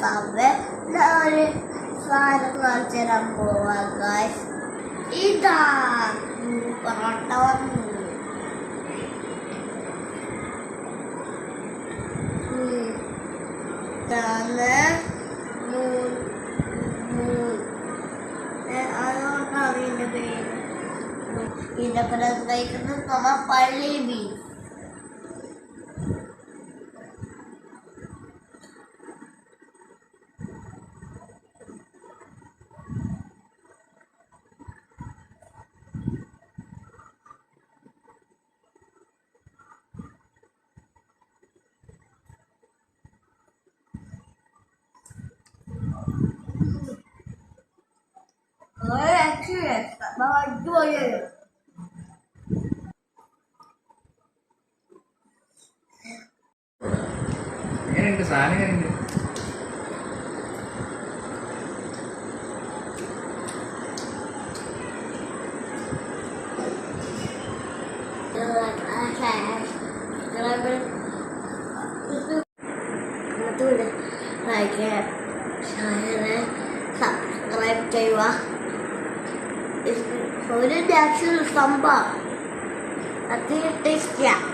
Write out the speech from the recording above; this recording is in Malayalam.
ഒരു സാധനം കാണിച്ചു തരാൻ പോവാ ഗൈസ്. ഇതാ പൊറോട്ട വന്നു. അതുകൊണ്ടാണ് ഇതിന്റെ പേര്. ഇതിന്റെ പേര് കഴിക്കുന്നത് നമ്മ പള്ളി ബീഫ്. എങ്ങനെയുണ്ട് സാധനം? എങ്ങനെയുണ്ട്? സബ്സ്ക്രൈബ് ചെയ്യുക. ഒരു നാച്ചുറൽ സംഭവം അത് ടേസ്റ്റിയാണ്.